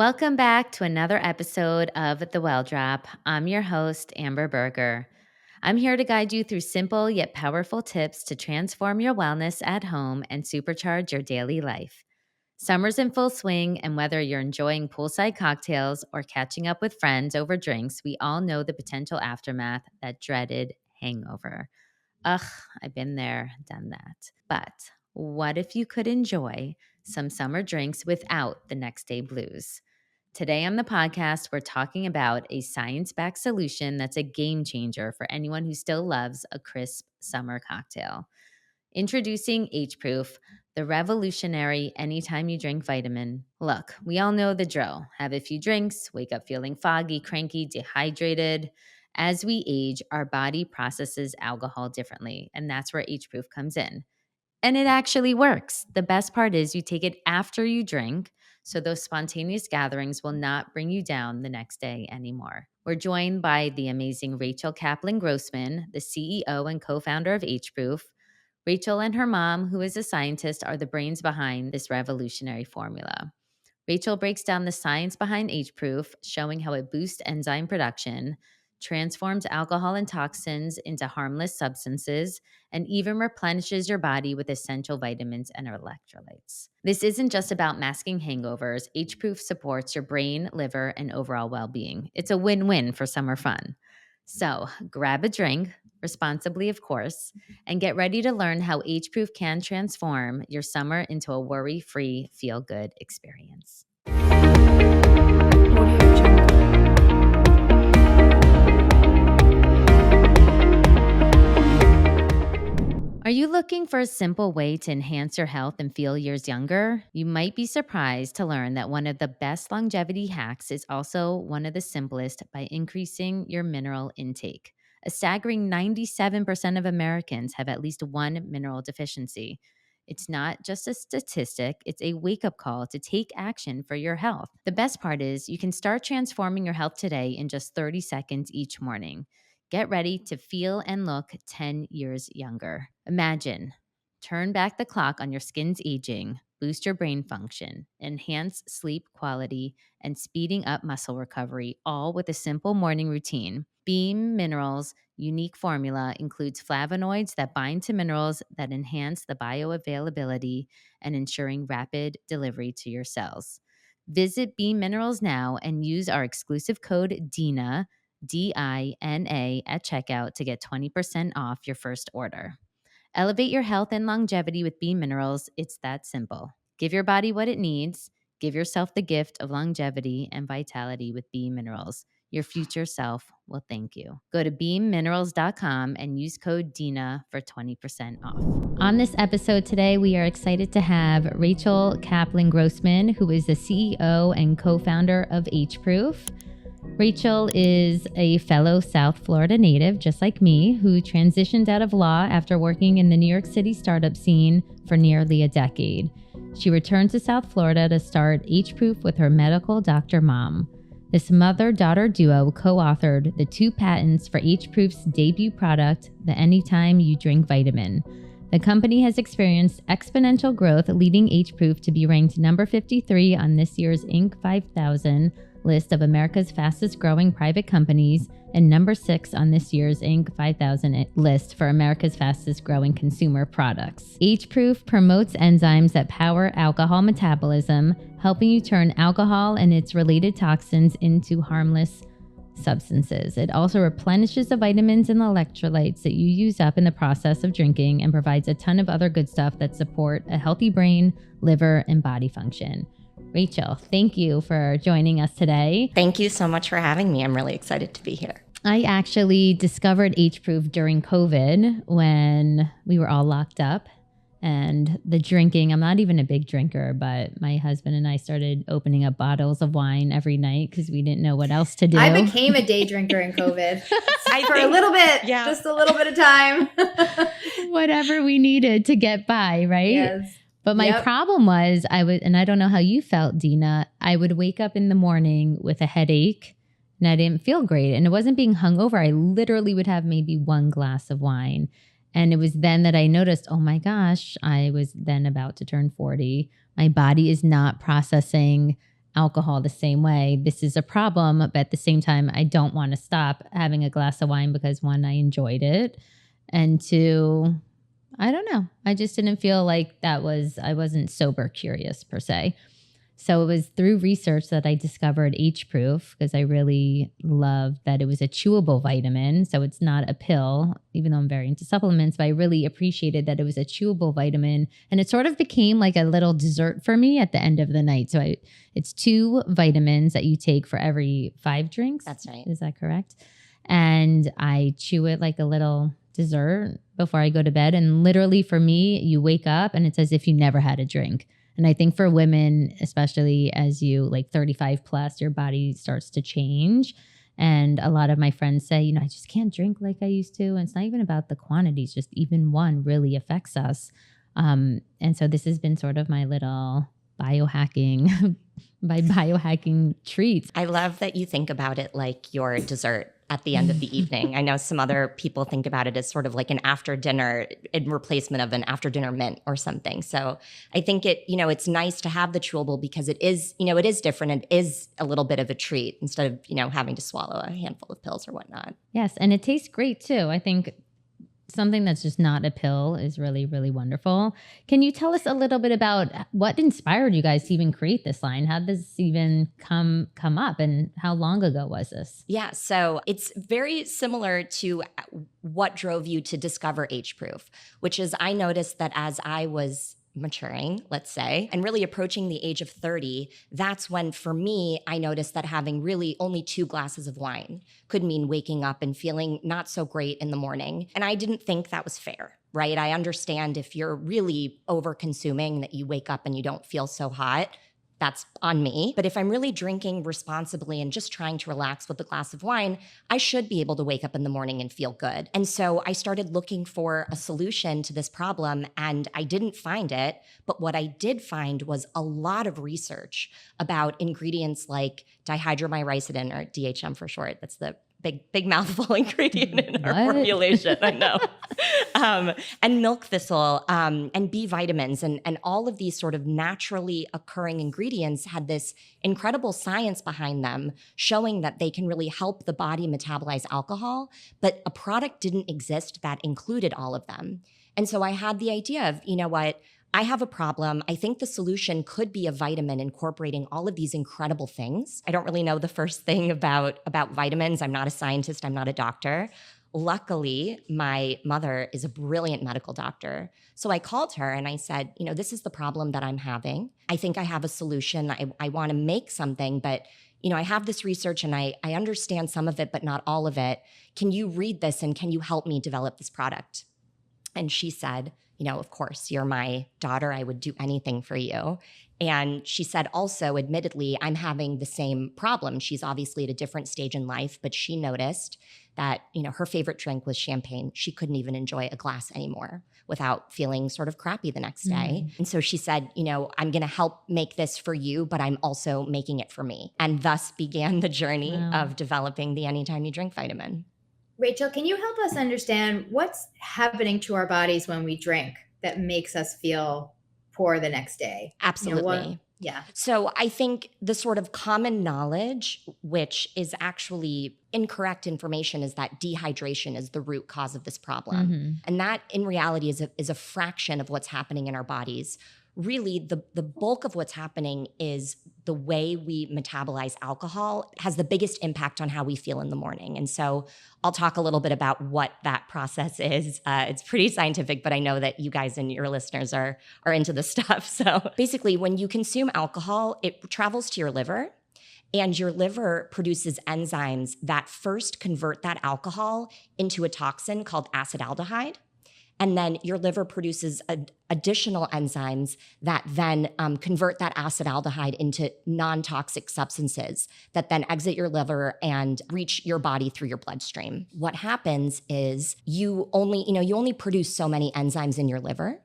Welcome back to another episode of The Well Drop. I'm your host, Amber Berger. I'm here to guide you through simple yet powerful tips to transform your wellness at home and supercharge your daily life. Summer's in full swing, and whether you're enjoying poolside cocktails or catching up with friends over drinks, we all know the potential aftermath, that dreaded hangover. Ugh, I've been there, done that. But what if you could enjoy some summer drinks without the next day blues? Today on the podcast, we're talking about a science-backed solution that's a game changer for anyone who still loves a crisp summer cocktail. Introducing H-Proof, the revolutionary anytime you drink vitamin. Look, we all know the drill. Have a few drinks, wake up feeling foggy, cranky, dehydrated. As we age, our body processes alcohol differently, and that's where H-Proof comes in. And it actually works. The best part is you take it after you drink, so those spontaneous gatherings will not bring you down the next day anymore. We're joined by the amazing Rachel Kaplan Grossman, the CEO and co-founder of H-Proof. Rachel and her mom, who is a scientist, are the brains behind this revolutionary formula. Rachel breaks down the science behind H-Proof, showing how it boosts enzyme production, transforms alcohol and toxins into harmless substances, and even replenishes your body with essential vitamins and electrolytes. This isn't just about masking hangovers. H-Proof supports your brain, liver, and overall well-being. It's a win-win for summer fun. So grab a drink, responsibly of course, and get ready to learn how H-Proof can transform your summer into a worry-free, feel-good experience. Are you looking for a simple way to enhance your health and feel years younger? You might be surprised to learn that one of the best longevity hacks is also one of the simplest by increasing your mineral intake. A staggering 97% of Americans have at least one mineral deficiency. It's not just a statistic, it's a wake-up call to take action for your health. The best part is you can start transforming your health today in just 30 seconds each morning. Get ready to feel and look 10 years younger. Imagine, turn back the clock on your skin's aging, boost your brain function, enhance sleep quality, and speeding up muscle recovery, all with a simple morning routine. Beam Minerals' unique formula includes flavonoids that bind to minerals that enhance the bioavailability and ensuring rapid delivery to your cells. Visit Beam Minerals now and use our exclusive code DINA, DINA, at checkout to get 20% off your first order. Elevate your health and longevity with Beam Minerals. It's that simple. Give your body what it needs. Give yourself the gift of longevity and vitality with Beam Minerals. Your future self will thank you. Go to beamminerals.com and use code DINA for 20% off. On this episode today, we are excited to have Rachel Kaplan Grossman, who is the CEO and co-founder of H-Proof. Rachel is a fellow South Florida native, just like me, who transitioned out of law after working in the New York City startup scene for nearly a decade. She returned to South Florida to start H-Proof with her medical doctor mom. This mother-daughter duo co-authored the 2 patents for H-Proof's debut product, the Anytime You Drink Vitamin. The company has experienced exponential growth, leading H-Proof to be ranked number 53 on this year's Inc. 5000 list of America's fastest growing private companies and number 6 on this year's Inc. 5000 list for America's fastest growing consumer products. H-Proof promotes enzymes that power alcohol metabolism, helping you turn alcohol and its related toxins into harmless substances. It also replenishes the vitamins and electrolytes that you use up in the process of drinking and provides a ton of other good stuff that support a healthy brain, liver, and body function. Rachel, thank you for joining us today. Thank you so much for having me. I'm really excited to be here. I actually discovered H-Proof during COVID when we were all locked up. And the drinking, I'm not even a big drinker, but my husband and I started opening up bottles of wine every night because we didn't know what else to do. I became a day drinker in COVID for a little bit, just a little bit of time. Whatever we needed to get by, right? Yes. But my problem was and I don't know how you felt, Dina, I would wake up in the morning with a headache and I didn't feel great. And it wasn't being hungover. I literally would have maybe 1 glass of wine. And it was then that I noticed, oh my gosh, I was then about to turn 40. My body is not processing alcohol the same way. This is a problem, but at the same time, I don't want to stop having a glass of wine because one, I enjoyed it, and two, I don't know. I just didn't feel like I wasn't sober curious per se. So it was through research that I discovered H-proof because I really loved that it was a chewable vitamin. So it's not a pill, even though I'm very into supplements, but I really appreciated that it was a chewable vitamin. And it sort of became like a little dessert for me at the end of the night. So it's 2 vitamins that you take for every 5 drinks. That's right. Is that correct? And I chew it like a little dessert before I go to bed. And literally for me, you wake up and it's as if you never had a drink. And I think for women, especially as you like 35 plus, your body starts to change. And a lot of my friends say, I just can't drink like I used to. And it's not even about the quantities, just even one really affects us. And so this has been sort of my little biohacking treats. I love that you think about it like your dessert at the end of the evening. I know some other people think about it as sort of like an after dinner in replacement of an after dinner mint or something. So I think it's nice to have the chewable because it is different. It is a little bit of a treat instead of, having to swallow a handful of pills or whatnot. Yes. And it tastes great too. I think something that's just not a pill is really, really wonderful. Can you tell us a little bit about what inspired you guys to even create this line? How did this even come up, and how long ago was this? Yeah, so it's very similar to what drove you to discover H-proof, which is I noticed that as I was maturing, let's say, and really approaching the age of 30, that's when, for me, I noticed that having really only 2 glasses of wine could mean waking up and feeling not so great in the morning. And I didn't think that was fair, right? I understand if you're really over consuming that you wake up and you don't feel so hot. That's on me. But if I'm really drinking responsibly and just trying to relax with a glass of wine, I should be able to wake up in the morning and feel good. And so I started looking for a solution to this problem, and I didn't find it. But what I did find was a lot of research about ingredients like dihydromycin, or DHM for short. That's the big mouthful ingredient in our formulation, I know. And milk thistle, and B vitamins, and all of these sort of naturally occurring ingredients had this incredible science behind them showing that they can really help the body metabolize alcohol, but a product didn't exist that included all of them. And so I had the idea of, I have a problem. I think the solution could be a vitamin incorporating all of these incredible things. I don't really know the first thing about vitamins. I'm not a scientist. I'm not a doctor. Luckily, my mother is a brilliant medical doctor. So I called her and I said, this is the problem that I'm having. I think I have a solution. I want to make something, but I have this research and I understand some of it, but not all of it. Can you read this and can you help me develop this product? And she said, of course, you're my daughter. I would do anything for you. And she said also, admittedly, I'm having the same problem. She's obviously at a different stage in life, but she noticed that, her favorite drink was champagne. She couldn't even enjoy a glass anymore without feeling sort of crappy the next day. And so she said, I'm going to help make this for you, but I'm also making it for me. And thus began the journey of developing the Anytime You Drink vitamin. Rachel, can you help us understand what's happening to our bodies when we drink that makes us feel poor the next day? Absolutely. Yeah. So I think the sort of common knowledge, which is actually incorrect information, is that dehydration is the root cause of this problem. Mm-hmm. And that in reality is a fraction of what's happening in our bodies. Really, the bulk of what's happening is the way we metabolize alcohol has the biggest impact on how we feel in the morning. And so I'll talk a little bit about what that process is. It's pretty scientific, but I know that you guys and your listeners are into this stuff. So basically, when you consume alcohol, it travels to your liver. And your liver produces enzymes that first convert that alcohol into a toxin called acetaldehyde. And then your liver produces additional enzymes that then convert that acetaldehyde into non-toxic substances that then exit your liver and reach your body through your bloodstream. What happens is you only produce so many enzymes in your liver.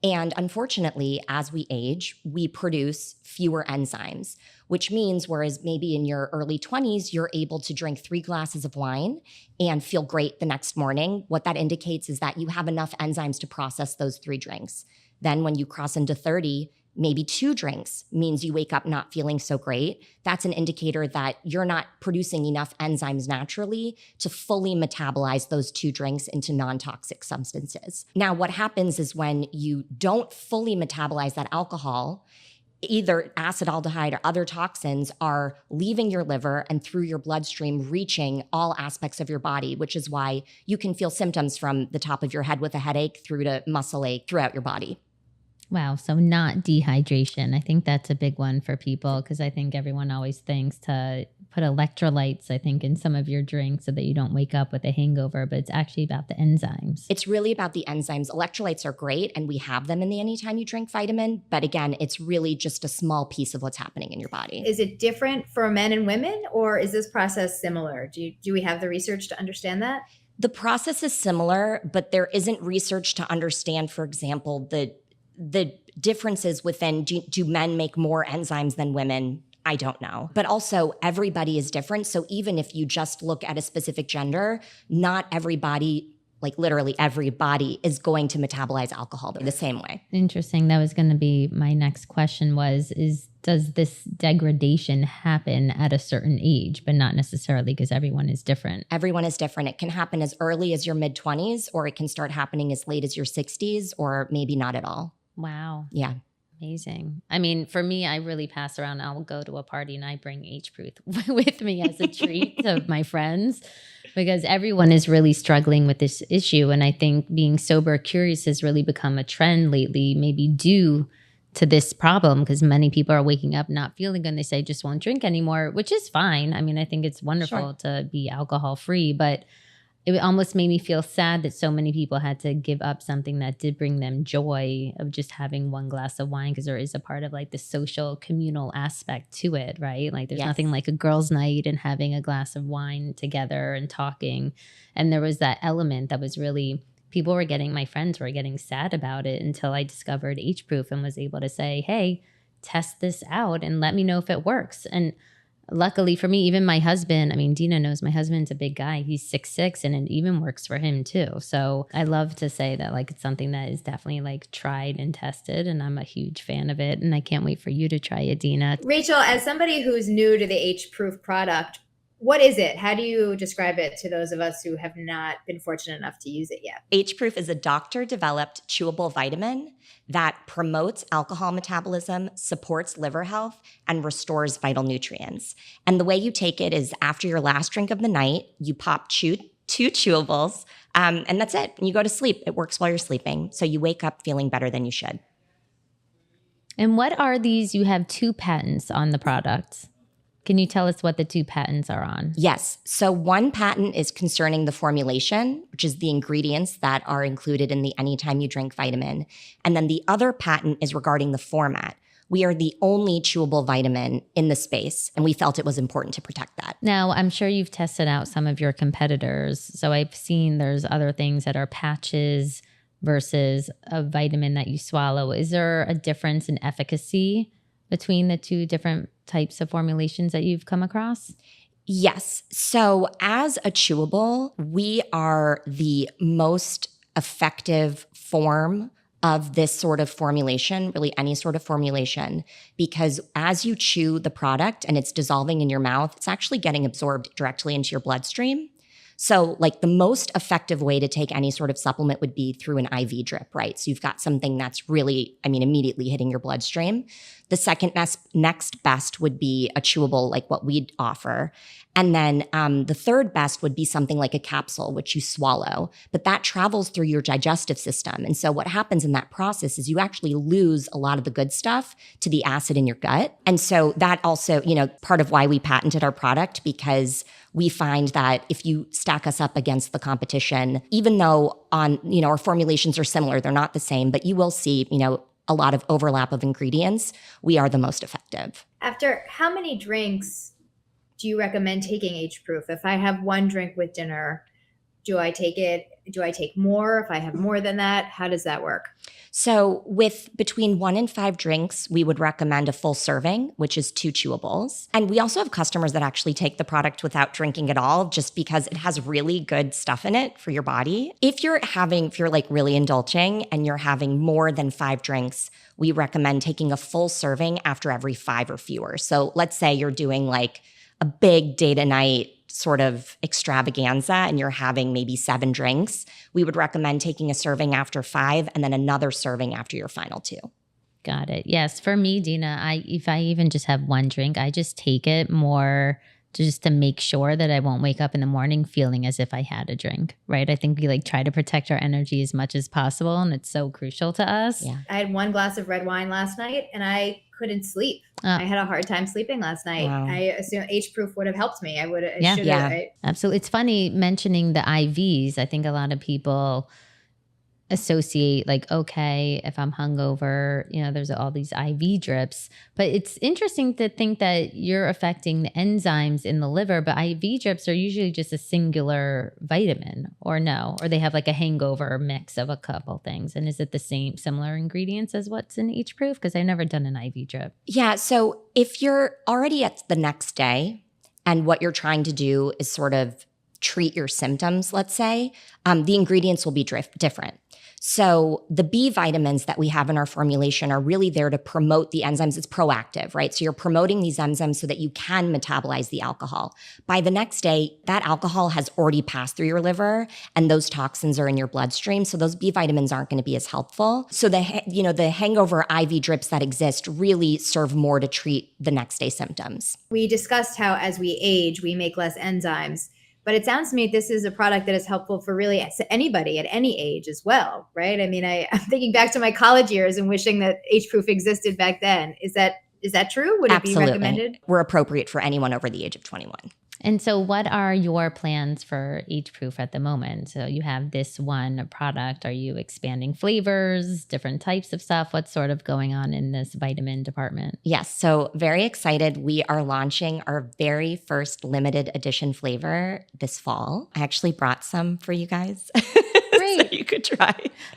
And unfortunately, as we age, we produce fewer enzymes, which means whereas maybe in your early 20s, you're able to drink 3 glasses of wine and feel great the next morning, what that indicates is that you have enough enzymes to process those 3 drinks. Then when you cross into 30, maybe 2 drinks means you wake up not feeling so great. That's an indicator that you're not producing enough enzymes naturally to fully metabolize those 2 drinks into non-toxic substances. Now, what happens is when you don't fully metabolize that alcohol, either acetaldehyde or other toxins are leaving your liver and through your bloodstream reaching all aspects of your body, which is why you can feel symptoms from the top of your head with a headache through to muscle ache throughout your body. Wow. So not dehydration. I think that's a big one for people because I think everyone always thinks to put electrolytes, I think, in some of your drinks so that you don't wake up with a hangover, but it's actually about the enzymes. It's really about the enzymes. Electrolytes are great and we have them in the Anytime You Drink vitamin, but again, it's really just a small piece of what's happening in your body. Is it different for men and women, or is this process similar? Do we have the research to understand that? The process is similar, but there isn't research to understand, for example, the differences within, do men make more enzymes than women? I don't know. But also everybody is different. So even if you just look at a specific gender, not everybody, like literally everybody, is going to metabolize alcohol the same way. Interesting. That was going to be my next question does this degradation happen at a certain age, but not necessarily because everyone is different? Everyone is different. It can happen as early as your mid-20s, or it can start happening as late as your 60s, or maybe not at all. Wow. Yeah. Amazing. I mean, for me, I really pass around. I'll go to a party and I bring H-Proof with me as a treat to my friends because everyone is really struggling with this issue. And I think being sober curious has really become a trend lately, maybe due to this problem because many people are waking up not feeling good and they say just won't drink anymore, which is fine. I mean, I think it's wonderful to be alcohol free, but it almost made me feel sad that so many people had to give up something that did bring them joy of just having one glass of wine because there is a part of like the social communal aspect to it, right? Like there's nothing like a girls' night and having a glass of wine together and talking. And there was that element that was really, my friends were getting sad about it until I discovered H-Proof and was able to say, hey, test this out and let me know if it works. And luckily for me, even my husband, I mean, Dina knows my husband's a big guy. He's 6'6", and it even works for him too. So I love to say that like it's something that is definitely like tried and tested, and I'm a huge fan of it. And I can't wait for you to try it, Dina. Rachel, as somebody who's new to the H-Proof product, what is it? How do you describe it to those of us who have not been fortunate enough to use it yet? H-Proof is a doctor-developed chewable vitamin that promotes alcohol metabolism, supports liver health, and restores vital nutrients. And the way you take it is after your last drink of the night, you pop 2 chewables, and that's it. And you go to sleep. It works while you're sleeping. So you wake up feeling better than you should. And what are these? You have 2 patents on the product. Can you tell us what the 2 patents are on? Yes. So one patent is concerning the formulation, which is the ingredients that are included in the Anytime You Drink vitamin. And then the other patent is regarding the format. We are the only chewable vitamin in the space, and we felt it was important to protect that. Now, I'm sure you've tested out some of your competitors. So I've seen there's other things that are patches versus a vitamin that you swallow. Is there a difference in efficacy between the 2 different types of formulations that you've come across? Yes. So as a chewable, we are the most effective form of this sort of formulation, really any sort of formulation, because as you chew the product and it's dissolving in your mouth, it's actually getting absorbed directly into your bloodstream. So like the most effective way to take any sort of supplement would be through an IV drip, right? So you've got something that's really, immediately hitting your bloodstream. The second next best would be a chewable, like what we'd offer. And then the third best would be something like a capsule, which you swallow, but that travels through your digestive system. And so what happens in that process is you actually lose a lot of the good stuff to the acid in your gut. And so that also, part of why we patented our product, because we find that if you stack us up against the competition, even though our formulations are similar, they're not the same, but you will see, a lot of overlap of ingredients, we are the most effective. After how many drinks do you recommend taking H-Proof? If I have one drink with dinner, do I take it? Do I take more if I have more than that? How does that work? So with between 1 and 5 drinks, we would recommend a full serving, which is 2 chewables. And we also have customers that actually take the product without drinking at all, just because it has really good stuff in it for your body. If you're like really indulging and you're having more than 5 drinks, we recommend taking a full serving after every 5 or fewer. So let's say you're doing like a big day to night sort of extravaganza and you're having maybe 7 drinks, we would recommend taking a serving after 5 and then another serving after your final 2. Got it. Yes. For me, Dina, if I even just have 1 drink, I just take it more just to make sure that I won't wake up in the morning feeling as if I had a drink, right? I think we like try to protect our energy as much as possible, and it's so crucial to us. Yeah. I had 1 glass of red wine last night and I couldn't sleep. I had a hard time sleeping last night. Wow. I assume H-proof would have helped me. Yeah. Absolutely. It's funny mentioning the IVs. I think a lot of people associate like, okay, if I'm hungover, there's all these IV drips. But it's interesting to think that you're affecting the enzymes in the liver, but IV drips are usually just a singular vitamin, or no? Or they have like a hangover mix of a couple things. And is it the similar ingredients as what's in H-proof? Because I've never done an IV drip. Yeah. So if you're already at the next day and what you're trying to do is sort of treat your symptoms, let's say, the ingredients will be different. So the B vitamins that we have in our formulation are really there to promote the enzymes. It's proactive, right? So you're promoting these enzymes so that you can metabolize the alcohol. By the next day, that alcohol has already passed through your liver and those toxins are in your bloodstream. So those B vitamins aren't going to be as helpful. So the hangover IV drips that exist really serve more to treat the next day symptoms. We discussed how as we age, we make less enzymes. But it sounds to me this is a product that is helpful for really anybody at any age as well, right? I mean, I'm thinking back to my college years and wishing that H-proof existed back then. Is that true? Would Absolutely. it be recommended? We're appropriate for anyone over the age of 21. And so what are your plans for H-proof at the moment? So you have this one product. Are you expanding flavors, different types of stuff? What's sort of going on in this vitamin department? Yes. So very excited. We are launching our very first limited edition flavor this fall. I actually brought some for you guys. Great. So you could try.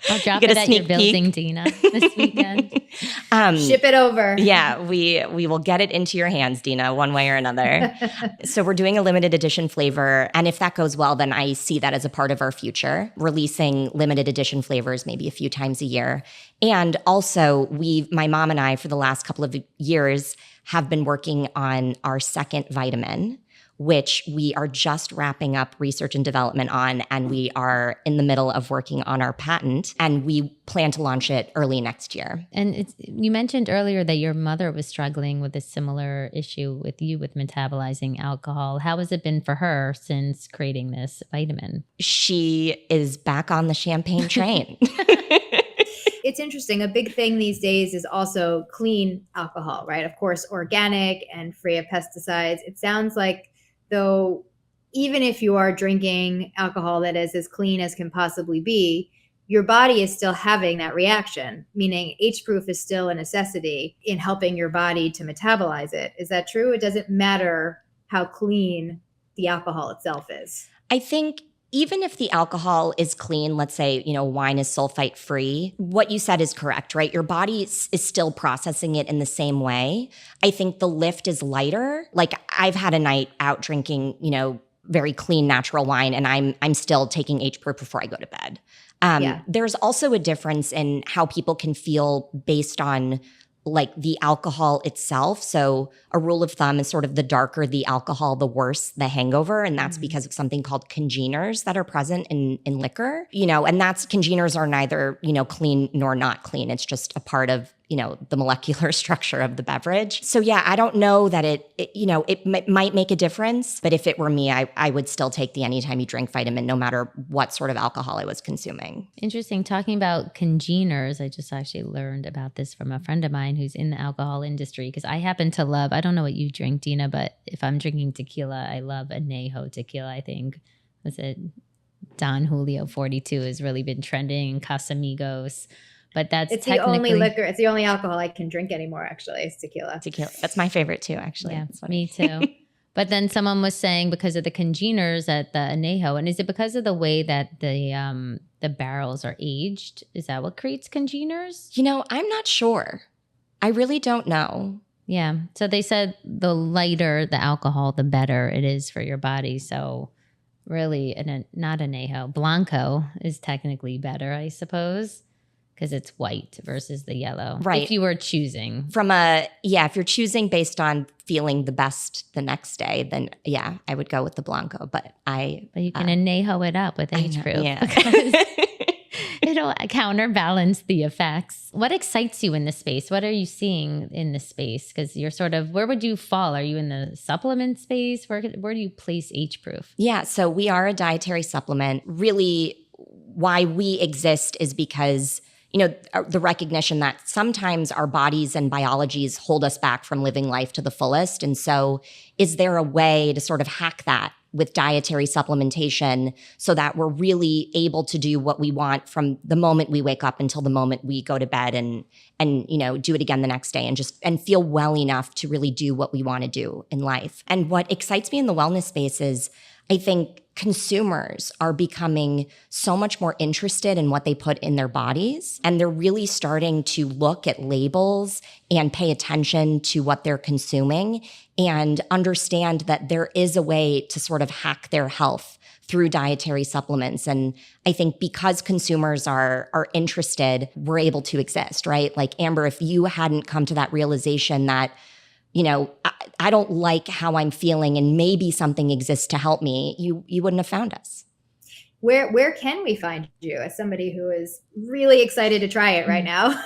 I'll drop it at your building, Dina, this weekend. Ship it over. Yeah, we will get it into your hands, Dina, one way or another. So we're doing a limited edition flavor. And if that goes well, then I see that as a part of our future, releasing limited edition flavors maybe a few times a year. And also, my mom and I, for the last couple of years, have been working on our second vitamin, which we are just wrapping up research and development on, and we are in the middle of working on our patent, and we plan to launch it early next year. And you mentioned earlier that your mother was struggling with a similar issue with metabolizing alcohol. How has it been for her since creating this vitamin? She is back on the champagne train. It's interesting. A big thing these days is also clean alcohol, right? Of course, organic and free of pesticides. It sounds like, though, even if you are drinking alcohol that is as clean as can possibly be, your body is still having that reaction, meaning H-proof is still a necessity in helping your body to metabolize it. Is that true? It doesn't matter how clean the alcohol itself is. I think even if the alcohol is clean, let's say, wine is sulfite free, what you said is correct, right? Your body is still processing it in the same way. I think the lift is lighter. Like I've had a night out drinking, very clean natural wine, and I'm still taking H-proof before I go to bed. There's also a difference in how people can feel based on like the alcohol itself. So a rule of thumb is sort of the darker the alcohol, the worse the hangover. And that's because of something called congeners that are present in liquor, and congeners are neither, clean nor not clean. It's just a part of, the molecular structure of the beverage. So yeah, I don't know that it might make a difference, but if it were me, I would still take the anytime you drink vitamin, no matter what sort of alcohol I was consuming. Interesting. Talking about congeners, I just actually learned about this from a friend of mine who's in the alcohol industry, because I happen to love, I don't know what you drink, Dina, but if I'm drinking tequila, I love Añejo tequila. I think, was it Don Julio 42 has really been trending, Casamigos. But it's the only liquor. It's the only alcohol I can drink anymore, actually, is tequila. Tequila. That's my favorite too, actually. Yeah, me too. But then someone was saying because of the congeners at the anejo, and is it because of the way that the barrels are aged? Is that what creates congeners? I'm not sure. I really don't know. Yeah. So they said the lighter the alcohol, the better it is for your body. So really, not anejo. Blanco is technically better, I suppose, because it's white versus the yellow. Right. If you were choosing. If you're choosing based on feeling the best the next day, then yeah, I would go with the Blanco. But you can anejo it up with age proof. Yeah. It'll counterbalance the effects. What excites you in this space? What are you seeing in this space? Because you're sort of, where would you fall? Are you in the supplement space? Where do you place age proof? Yeah, so we are a dietary supplement. Really, why we exist is because the recognition that sometimes our bodies and biologies hold us back from living life to the fullest. And so is there a way to sort of hack that with dietary supplementation so that we're really able to do what we want from the moment we wake up until the moment we go to bed and do it again the next day and feel well enough to really do what we want to do in life. And what excites me in the wellness space is I think consumers are becoming so much more interested in what they put in their bodies, and they're really starting to look at labels and pay attention to what they're consuming and understand that there is a way to sort of hack their health through dietary supplements. And I think because consumers are interested, we're able to exist, right? Like Amber, if you hadn't come to that realization that I don't like how I'm feeling and maybe something exists to help me, you wouldn't have found us. Where can we find you as somebody who is really excited to try it right now?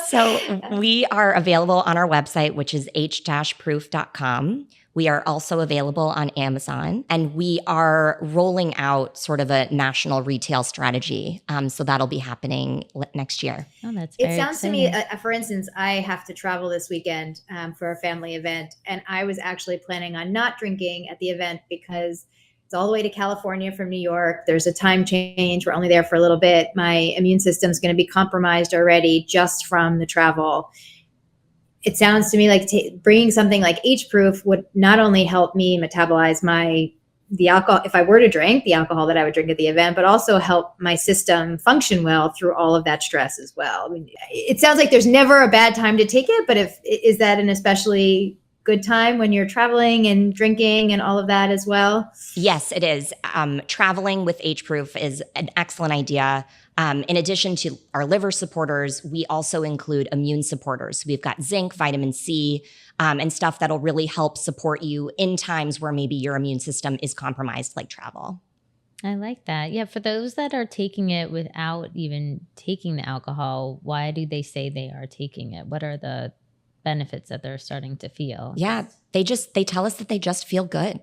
So we are available on our website, which is h-proof.com. We are also available on Amazon, and we are rolling out sort of a national retail strategy. So that'll be happening next year. Oh, that's very It sounds exciting. to me, for instance, I have to travel this weekend for a family event, and I was actually planning on not drinking at the event because it's all the way to California from New York. There's a time change. We're only there for a little bit. My immune system is going to be compromised already just from the travel. It sounds to me like bringing something like H-proof would not only help me metabolize the alcohol, if I were to drink the alcohol that I would drink at the event, but also help my system function well through all of that stress as well. I mean, it sounds like there's never a bad time to take it, but is that an especially good time when you're traveling and drinking and all of that as well? Yes, it is. Traveling with H-proof is an excellent idea. In addition to our liver supporters, we also include immune supporters. We've got zinc, vitamin C, and stuff that'll really help support you in times where maybe your immune system is compromised, like travel. I like that. Yeah, for those that are taking it without even taking the alcohol, why do they say they are taking it? What are the benefits that they're starting to feel? Yeah, they tell us that they just feel good.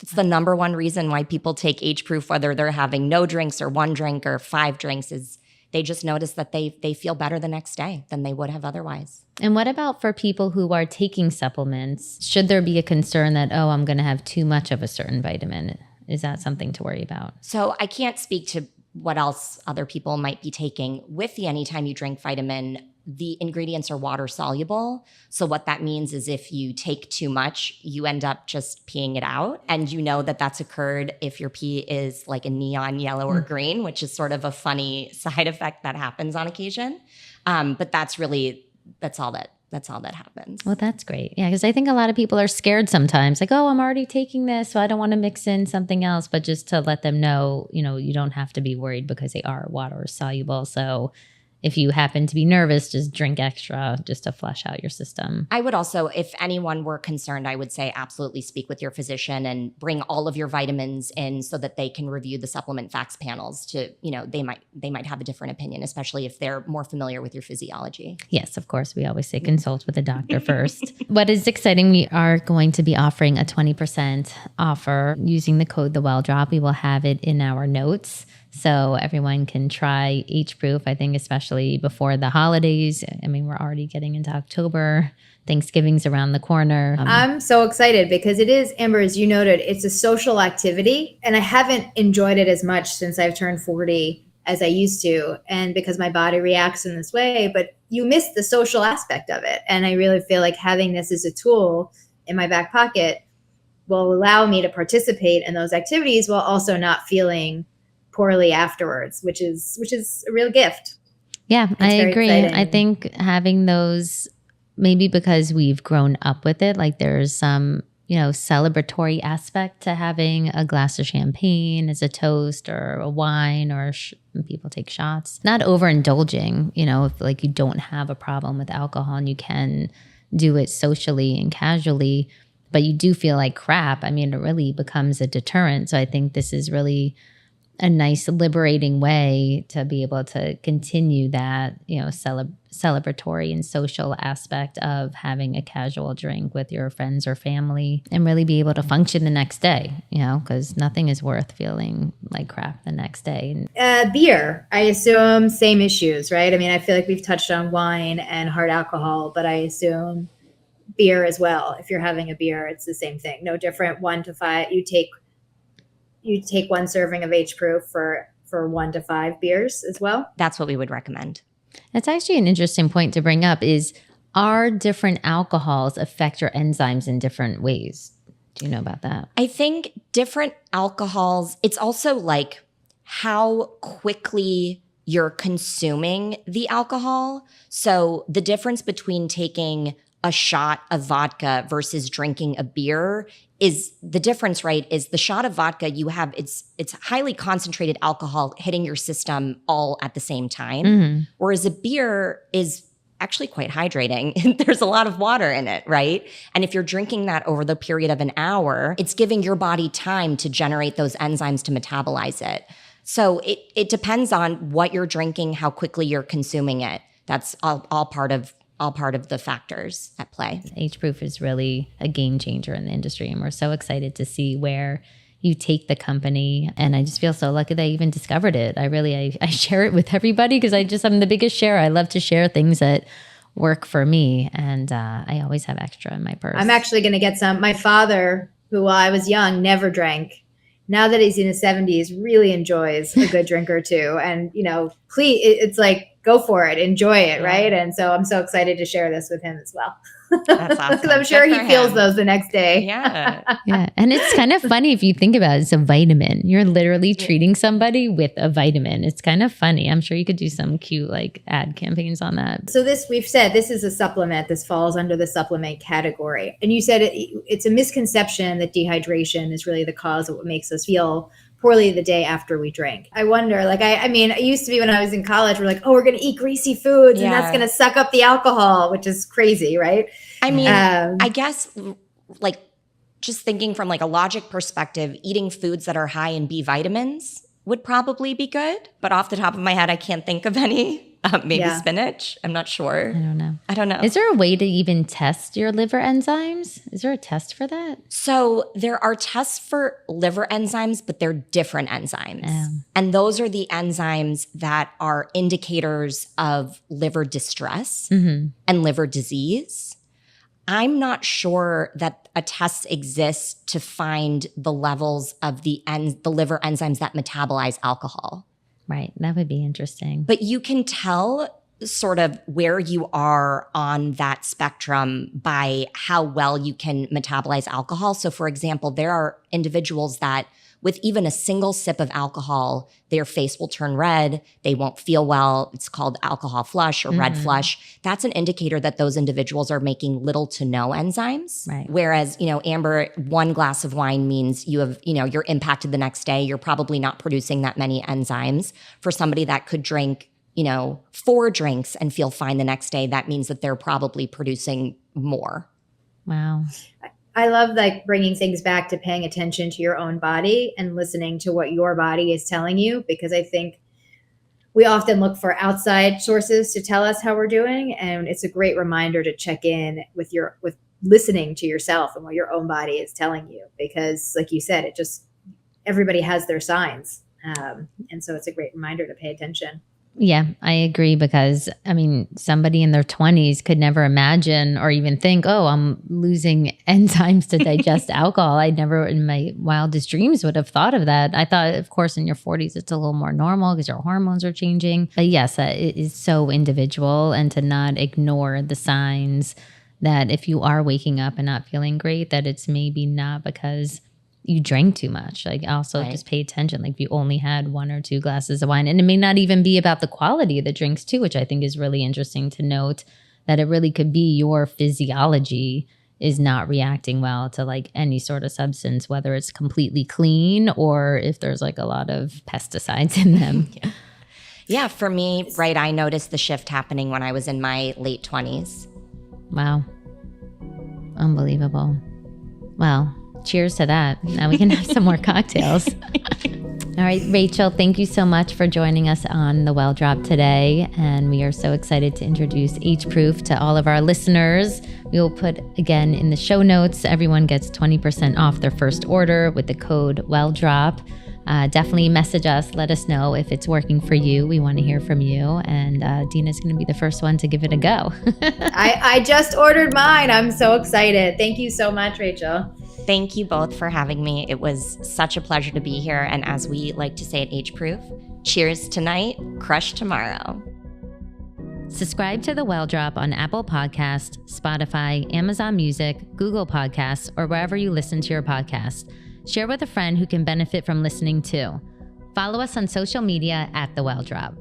It's the number one reason why people take H-proof, whether they're having no drinks or one drink or 5 drinks, is they just notice that they feel better the next day than they would have otherwise. And what about for people who are taking supplements? Should there be a concern that, I'm going to have too much of a certain vitamin? Is that something to worry about? So I can't speak to what else other people might be taking. With the Anytime You Drink vitamin, the ingredients are water soluble. So what that means is if you take too much, you end up just peeing it out. And you know that that's occurred if your pee is like a neon yellow or green, which is sort of a funny side effect that happens on occasion. But that's all that happens. Well, that's great. Yeah, because I think a lot of people are scared sometimes. Like, I'm already taking this, so I don't want to mix in something else. But just to let them know, you don't have to be worried because they are water soluble. So if you happen to be nervous, just drink extra just to flush out your system. I would also, if anyone were concerned, I would say absolutely speak with your physician and bring all of your vitamins in so that they can review the supplement facts panels to, they might have a different opinion, especially if they're more familiar with your physiology. Yes, of course. We always say consult with a doctor first. What is exciting, we are going to be offering a 20% offer using the code TheWellDrop. We will have it in our notes. So everyone can try H-proof, I think, especially before the holidays. I mean, we're already getting into October. Thanksgiving's around the corner. I'm so excited because it is, Amber, as you noted, it's a social activity. And I haven't enjoyed it as much since I've turned 40 as I used to. And because my body reacts in this way, but you miss the social aspect of it. And I really feel like having this as a tool in my back pocket will allow me to participate in those activities while also not feeling poorly afterwards, which is a real gift. Yeah, I agree. Exciting. I think having those, maybe because we've grown up with it, like there's some, celebratory aspect to having a glass of champagne as a toast or a wine, or people take shots. Not overindulging, if like you don't have a problem with alcohol and you can do it socially and casually, but you do feel like crap. I mean, it really becomes a deterrent. So I think this is really a nice liberating way to be able to continue that, celebratory and social aspect of having a casual drink with your friends or family and really be able to function the next day, because nothing is worth feeling like crap the next day. Beer, I assume same issues, right? I mean, I feel like we've touched on wine and hard alcohol, but I assume beer as well. If you're having a beer, it's the same thing. No different. 1 to 5, you take one serving of H proof for 1 to 5 beers as well. That's what we would recommend. That's actually an interesting point to bring up is, are different alcohols affect your enzymes in different ways? Do you know about that? I think different alcohols, it's also like how quickly you're consuming the alcohol. So the difference between taking a shot of vodka versus drinking a beer is the difference, right? Is the shot of vodka you have, it's highly concentrated alcohol hitting your system all at the same time. Mm-hmm. Whereas a beer is actually quite hydrating. There's a lot of water in it, right? And if you're drinking that over the period of an hour, it's giving your body time to generate those enzymes to metabolize it. So it depends on what you're drinking, how quickly you're consuming it. That's all part of the factors at play. H-proof is really a game changer in the industry, and we're so excited to see where you take the company. And I just feel so lucky that I even discovered it. I share it with everybody because I'm the biggest sharer. I love to share things that work for me, and I always have extra in my purse. I'm actually going to get some. My father, who while I was young never drank, now that he's in his 70s, really enjoys a good drink or two. And, please, it's like, go for it, enjoy it, right? And so I'm so excited to share this with him as well. That's awesome. Because I'm sure he feels those the next day. Yeah. Yeah. And it's kind of funny if you think about it. It's a vitamin. You're literally treating somebody with a vitamin. It's kind of funny. I'm sure you could do some cute ad campaigns on that. So we've said this is a supplement. This falls under the supplement category. And you said it's a misconception that dehydration is really the cause of what makes us feel poorly the day after we drink. I wonder, I mean, it used to be when I was in college, we're like, oh, we're going to eat greasy foods and that's going to suck up the alcohol, which is crazy, right? I mean, I guess just thinking from a logic perspective, eating foods that are high in B vitamins would probably be good. But off the top of my head, I can't think of any. Maybe spinach. I'm not sure. I don't know. Is there a way to even test your liver enzymes? Is there a test for that? So there are tests for liver enzymes, but they're different enzymes. And those are the enzymes that are indicators of liver distress and liver disease. I'm not sure that a test exists to find the levels of the liver enzymes that metabolize alcohol. Right. That would be interesting. But you can tell sort of where you are on that spectrum by how well you can metabolize alcohol. So for example, there are individuals that with even a single sip of alcohol, their face will turn red. They won't feel well. It's called alcohol flush or red flush. That's an indicator that those individuals are making little to no enzymes. Right. Whereas, Amber, 1 glass of wine means you have, you're impacted the next day. You're probably not producing that many enzymes. For somebody that could drink, 4 drinks and feel fine the next day, that means that they're probably producing more. Wow. I love bringing things back to paying attention to your own body and listening to what your body is telling you, because I think we often look for outside sources to tell us how we're doing. And it's a great reminder to check in with listening to yourself and what your own body is telling you, because like you said, everybody has their signs. And so it's a great reminder to pay attention. Yeah, I agree, because somebody in their 20s could never imagine or even think, oh, I'm losing enzymes to digest alcohol. I never in my wildest dreams would have thought of that. I thought, of course, in your 40s, it's a little more normal because your hormones are changing. But yes, it is so individual, and to not ignore the signs that if you are waking up and not feeling great, that it's maybe not because you drank too much. Like also Right. just pay attention. Like if you only had 1 or 2 glasses of wine, and it may not even be about the quality of the drinks too, which I think is really interesting to note, that it really could be your physiology is not reacting well to like any sort of substance, whether it's completely clean or if there's like a lot of pesticides in them. Yeah, for me, right, I noticed the shift happening when I was in my late 20s. Wow. Unbelievable. Well, cheers to that. Now we can have some more cocktails. All right, Rachel, thank you so much for joining us on The Well Drop today. And we are so excited to introduce H-Proof to all of our listeners. We will put, again, in the show notes, everyone gets 20% off their first order with the code WellDrop. Definitely message us. Let us know if it's working for you. We want to hear from you. And Dina's going to be the first one to give it a go. I just ordered mine. I'm so excited. Thank you so much, Rachel. Thank you both for having me. It was such a pleasure to be here. And as we like to say at H-Proof, cheers tonight, crush tomorrow. Subscribe to The Well Drop on Apple Podcasts, Spotify, Amazon Music, Google Podcasts, or wherever you listen to your podcast. Share with a friend who can benefit from listening too. Follow us on social media at The Well Drop.